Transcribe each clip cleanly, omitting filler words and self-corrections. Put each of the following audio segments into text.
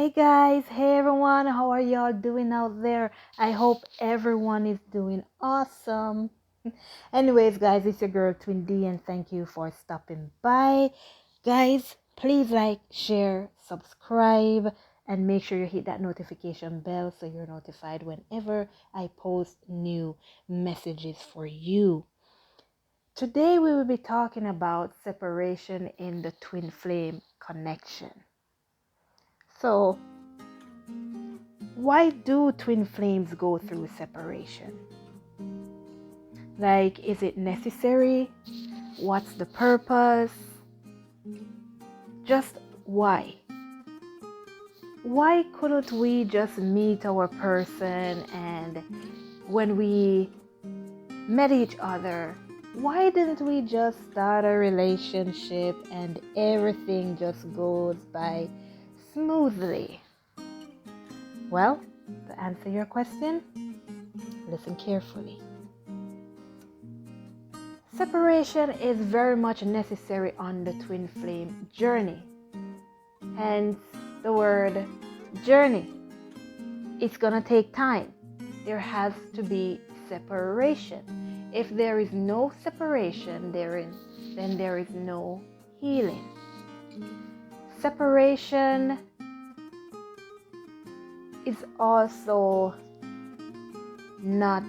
Hey guys, hey everyone, how are y'all doing out there? I hope everyone is doing awesome. Anyways, guys, it's your girl Twin D, and thank you for stopping by. Guys, please like, share, subscribe, and make sure you hit that notification bell so you're notified whenever I post new messages for you. Today, we will be talking about separation in the twin flame connection. So, why do twin flames go through separation? Like, is it necessary? What's the purpose? Just why? Why couldn't we just meet our person, and when we met each other, why didn't we just start a relationship and everything just goes by smoothly? Well, to answer your question, listen carefully. Separation is very much necessary on the twin flame journey. Hence the word journey. It's gonna take time. There has to be separation. If there is no separation, then there is no healing. Separation is also not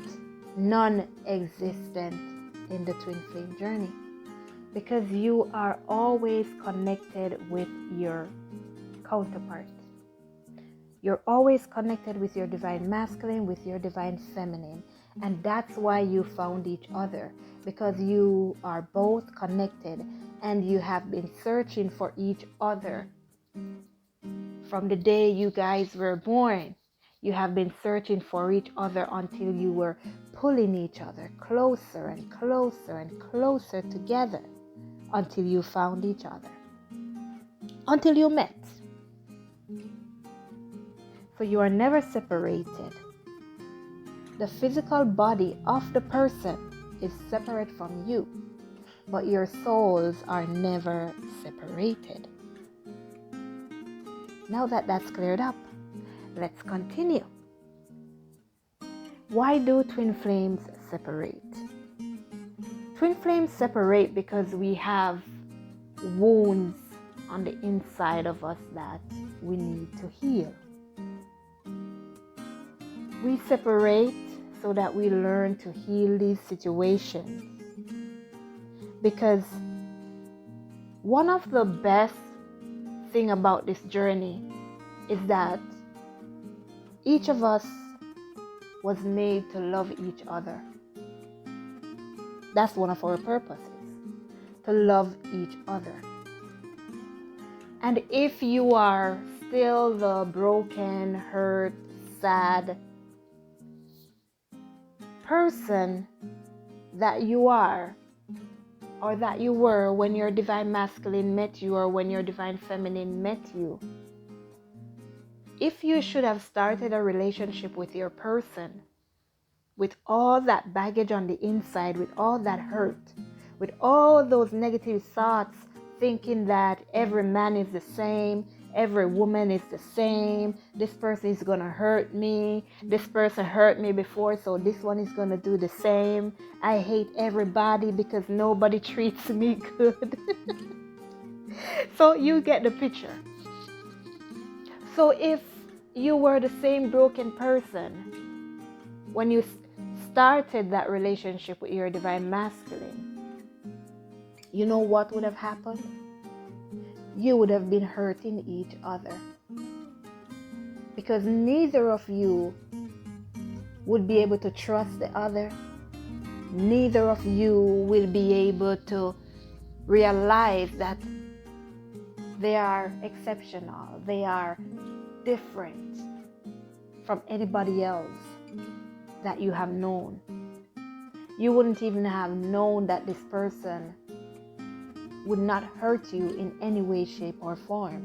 non-existent in the twin flame journey, because you are always connected with your counterpart. You're always connected with your divine masculine, with your divine feminine, and that's why you found each other, because you are both connected and you have been searching for each other from the day you guys were born. You have been searching for each other until you were pulling each other closer and closer and closer together until you found each other, until you met. So you are never separated. The physical body of the person is separate from you, but your souls are never separated. Now that that's cleared up, let's continue. Why do twin flames separate? Twin flames separate because we have wounds on the inside of us that we need to heal. We separate so that we learn to heal these situations. Because one of the best thing about this journey is that each of us was made to love each other. That's one of our purposes, to love each other. And if you are still the broken, hurt, sad person that you are, or that you were when your divine masculine met you, or when your divine feminine met you, if you should have started a relationship with your person with all that baggage on the inside, with all that hurt, with all those negative thoughts, thinking that every man is the same, every woman is the same, this person is gonna hurt me, this person hurt me before, so this one is gonna do the same, I hate everybody because nobody treats me good. So you get the picture. So if you were the same broken person when you started that relationship with your divine masculine, you know what would have happened? You would have been hurting each other, because neither of you would be able to trust the other. Neither of you will be able to realize that they are exceptional, they are different from anybody else that you have known. You wouldn't even have known that this person would not hurt you in any way, shape, or form,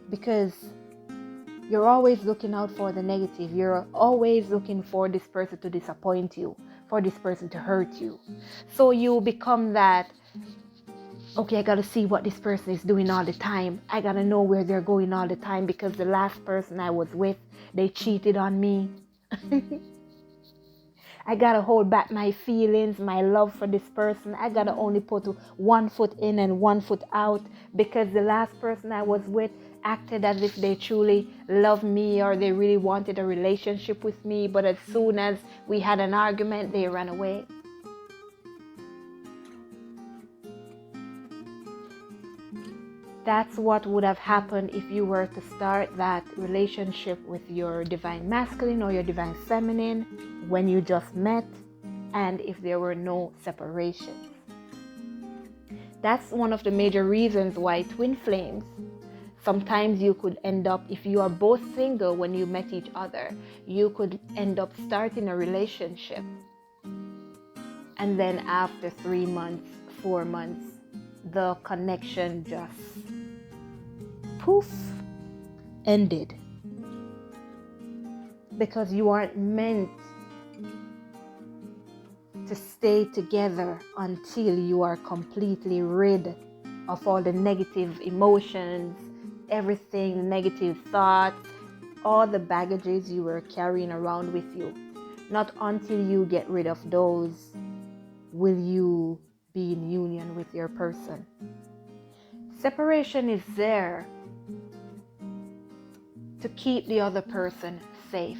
because you're always looking out for the negative. You're always looking for this person to disappoint you, for this person to hurt you. So you become that Okay, I gotta see what this person is doing all the time. I gotta know where they're going all the time because the last person I was with, they cheated on me. I gotta hold back my feelings, my love for this person. I gotta only put one foot in and one foot out because the last person I was with acted as if they truly loved me or they really wanted a relationship with me. But as soon as we had an argument, they ran away. That's what would have happened if you were to start that relationship with your divine masculine or your divine feminine when you just met, and if there were no separations. That's one of the major reasons why twin flames, sometimes you could end up, if you are both single when you met each other, you could end up starting a relationship. And then after 3 months, 4 months, the connection just poof, ended. Because you aren't meant to stay together until you are completely rid of all the negative emotions, everything, negative thoughts, all the baggages you were carrying around with you. Not until you get rid of those will you be in union with your person. Separation is there to keep the other person safe.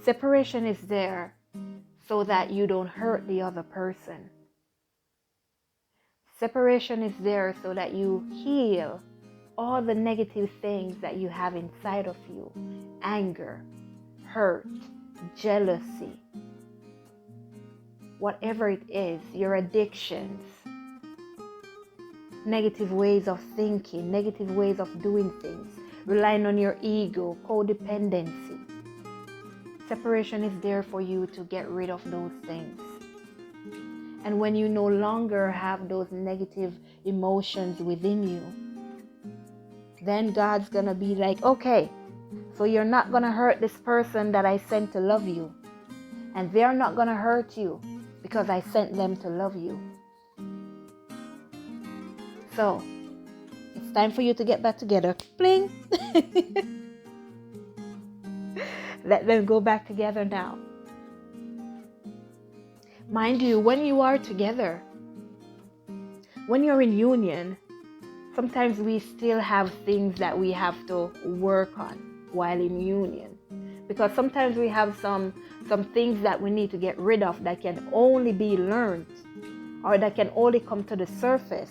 Separation is there so that you don't hurt the other person. Separation is there so that you heal all the negative things that you have inside of you. Anger, hurt, jealousy, whatever it is, your addictions, negative ways of thinking, negative ways of doing things, relying on your ego, codependency. Separation is there for you to get rid of those things. And when you no longer have those negative emotions within you, then God's gonna be like, okay, so you're not gonna hurt this person that I sent to love you. And they're not gonna hurt you because I sent them to love you. So, it's time for you to get back together. Bling! Let them go back together now. Mind you, when you are together, when you're in union, sometimes we still have things that we have to work on while in union. Because sometimes we have some things that we need to get rid of that can only be learned or that can only come to the surface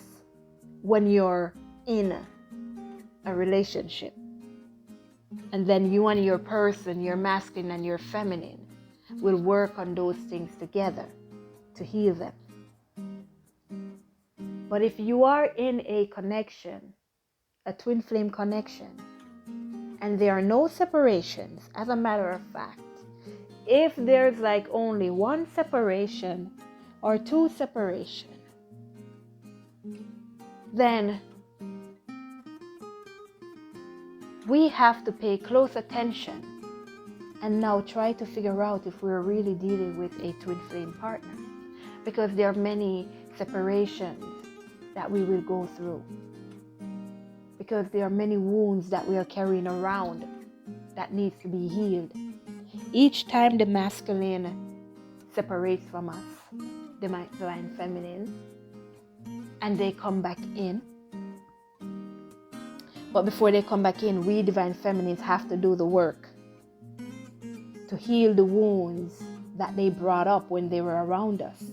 when you're in a relationship. And then you and your person, your masculine and your feminine, will work on those things together to heal them. But if you are in a connection, a twin flame connection, and there are no separations, as a matter of fact, if there's like only one separation or two separation, then we have to pay close attention and now try to figure out if we're really dealing with a twin flame partner, because there are many separations that we will go through, because there are many wounds that we are carrying around that needs to be healed. Each time the masculine separates from us, the divine feminine, and they come back in. But before they come back in, we divine feminines have to do the work to heal the wounds that they brought up when they were around us.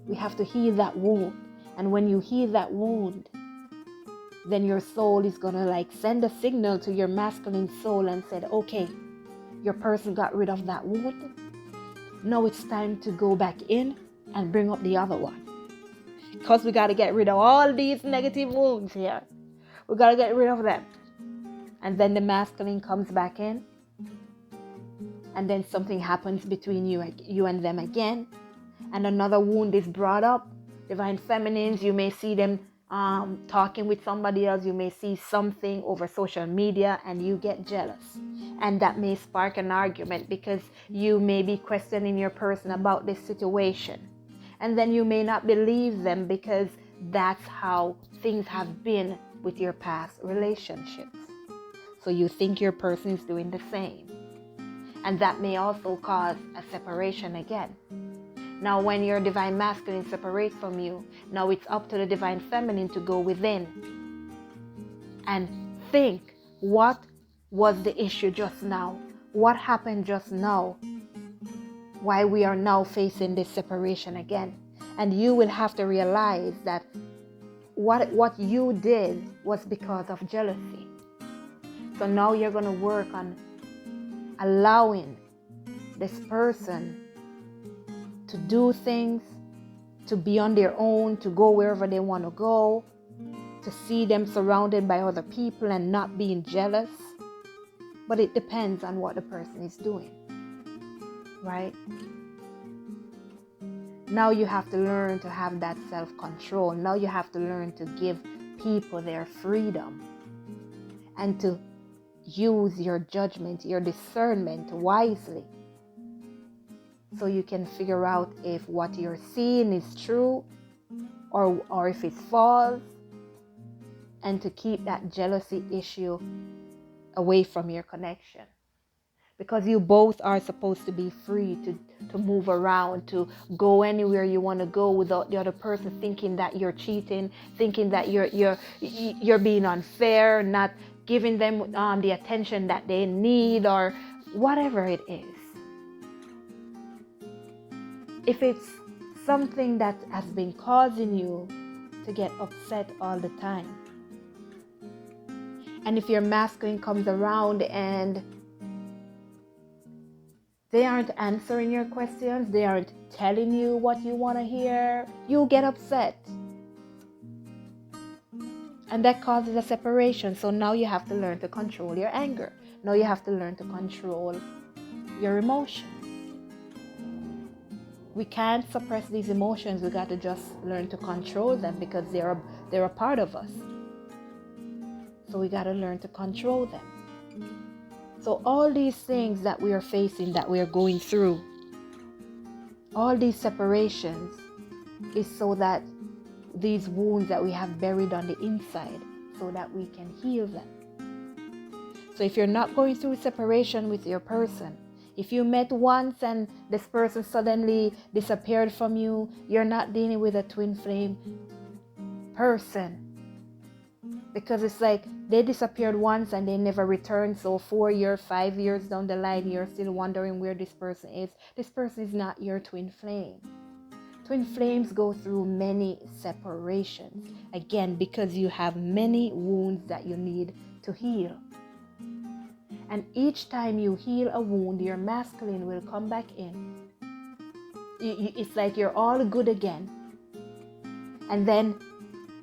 We have to heal that wound. And when you heal that wound, then your soul is going to like send a signal to your masculine soul and said, okay, your person got rid of that wound. Now it's time to go back in and bring up the other one. Because we got to get rid of all these negative wounds here. We got to get rid of them. And then the masculine comes back in. And then something happens between you and them again. And another wound is brought up. Divine feminines, you may see them talking with somebody else. You may see something over social media and you get jealous. And that may spark an argument because you may be questioning your person about this situation. And then you may not believe them because that's how things have been with your past relationships. So you think your person is doing the same. And that may also cause a separation again. Now, when your divine masculine separates from you, now it's up to the divine feminine to go within and think, what was the issue just now? What happened just now? Why we are now facing this separation again? And you will have to realize that what you did was because of jealousy. So now you're going to work on allowing this person to do things, to be on their own, to go wherever they want to go, to see them surrounded by other people and not being jealous. But it depends on what the person is doing, right? Now you have to learn to have that self-control. Now you have to learn to give people their freedom and to use your judgment, your discernment wisely, so you can figure out if what you're seeing is true or if it's false, and to keep that jealousy issue away from your connection. Because you both are supposed to be free to move around, to go anywhere you want to go without the other person thinking that you're cheating, thinking that you're being unfair, not giving them the attention that they need, or whatever it is. If it's something that has been causing you to get upset all the time, and if your masculine comes around and they aren't answering your questions, they aren't telling you what you want to hear, you get upset. And that causes a separation. So now you have to learn to control your anger. Now you have to learn to control your emotions. We can't suppress these emotions. We got to just learn to control them because they're a part of us. So we got to learn to control them. So all these things that we are facing, that we are going through, all these separations is so that these wounds that we have buried on the inside, so that we can heal them. So if you're not going through separation with your person, if you met once and this person suddenly disappeared from you, you're not dealing with a twin flame person. Because it's like they disappeared once and they never returned. So 4 years, 5 years down the line, you're still wondering where this person is. This person is not your twin flame. Twin flames go through many separations. Again, because you have many wounds that you need to heal. And each time you heal a wound, your masculine will come back in. It's like you're all good again. And then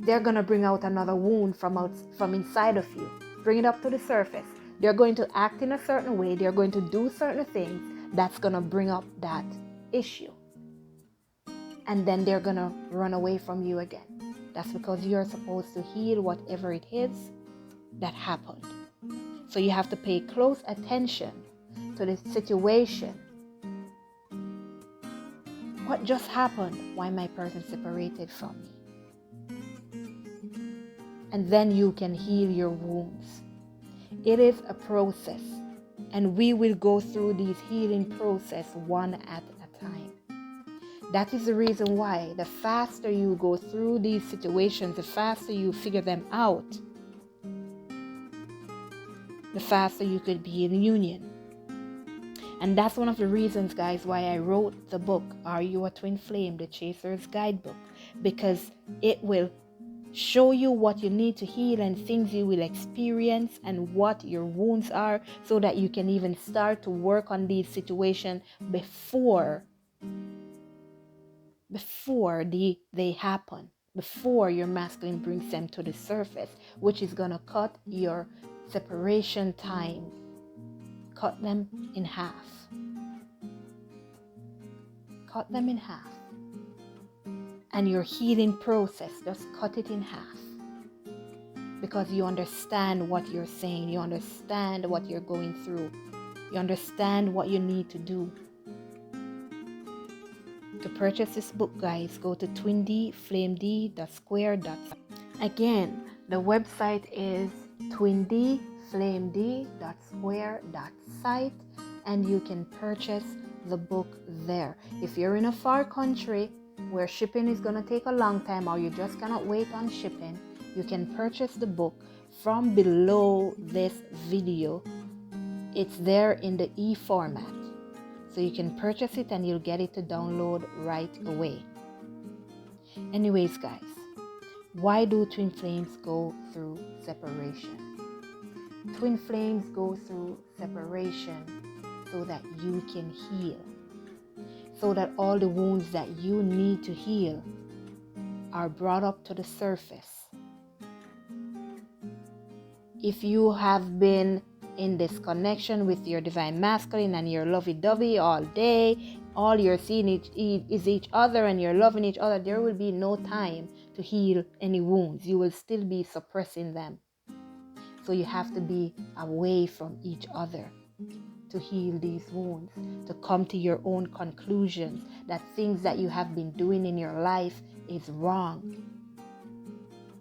they're going to bring out another wound from inside of you. Bring it up to the surface. They're going to act in a certain way. They're going to do certain things that's going to bring up that issue. And then they're going to run away from you again. That's because you're supposed to heal whatever it is that happened. So you have to pay close attention to the situation. What just happened? Why my person separated from me? And then you can heal your wounds. It is a process, and we will go through these healing process one at a time. That is the reason why the faster you go through these situations, the faster you figure them out, the faster you could be in union. And that's one of the reasons, guys, why I wrote the book, Are You a Twin Flame? The Chaser's Guidebook. Because it will show you what you need to heal and things you will experience and what your wounds are, so that you can even start to work on these situations before they happen, before your masculine brings them to the surface, which is going to cut your separation time. Cut them in half. Cut them in half. And your healing process, just cut it in half. Because you understand what you're saying. You understand what you're going through. You understand what you need to do. To purchase this book, guys, go to twindflamed.square.site. Again, the website is twindflamed.square.site, and you can purchase the book there. If you're in a far country where shipping is going to take a long time, or you just cannot wait on shipping, you can purchase the book from below this video. It's there in the e-format, so you can purchase it and you'll get it to download right away. Anyways, guys, why do twin flames go through separation? Twin flames go through separation so that you can heal, so that all the wounds that you need to heal are brought up to the surface. If you have been in this connection with your divine masculine and you're lovey-dovey all day, all you're seeing is each other and you're loving each other, there will be no time to heal any wounds. You will still be suppressing them. So you have to be away from each other to heal these wounds, to come to your own conclusions that things that you have been doing in your life is wrong.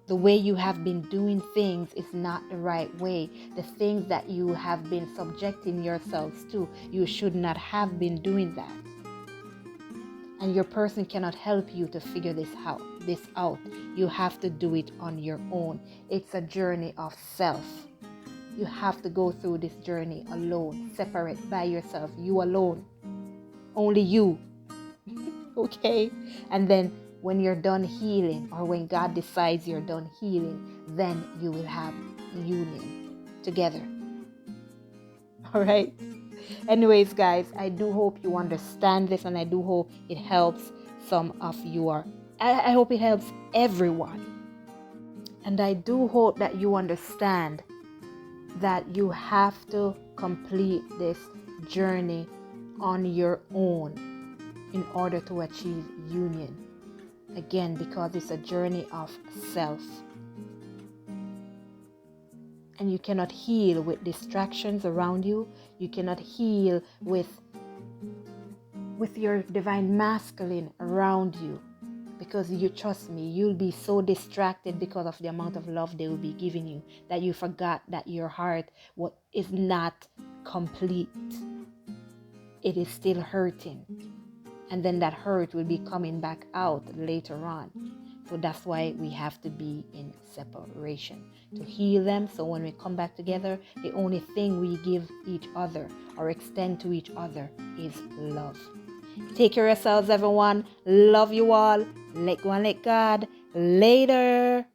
The way you have been doing things is not the right way. The things that you have been subjecting yourselves to, you should not have been doing that. And your person cannot help you to figure this out. You have to do it on your own. It's a journey of self. You have to go through this journey alone, separate by yourself, you alone. Only you. Okay? And then when you're done healing, or when God decides you're done healing, then you will have union together. All right? Anyways, guys, I do hope you understand this, and I do hope it helps some of you. I hope it helps everyone. And I do hope that you understand that you have to complete this journey on your own in order to achieve union. Again, because it's a journey of self. And you cannot heal with distractions around you. You cannot heal with your divine masculine around you. Because you trust me, you'll be so distracted because of the amount of love they will be giving you that you forgot that your heart is not complete. It is still hurting. And then that hurt will be coming back out later on. So that's why we have to be in separation to heal them. So when we come back together, the only thing we give each other or extend to each other is love. Take care of yourselves, everyone. Love you all. Let go and let God. Later.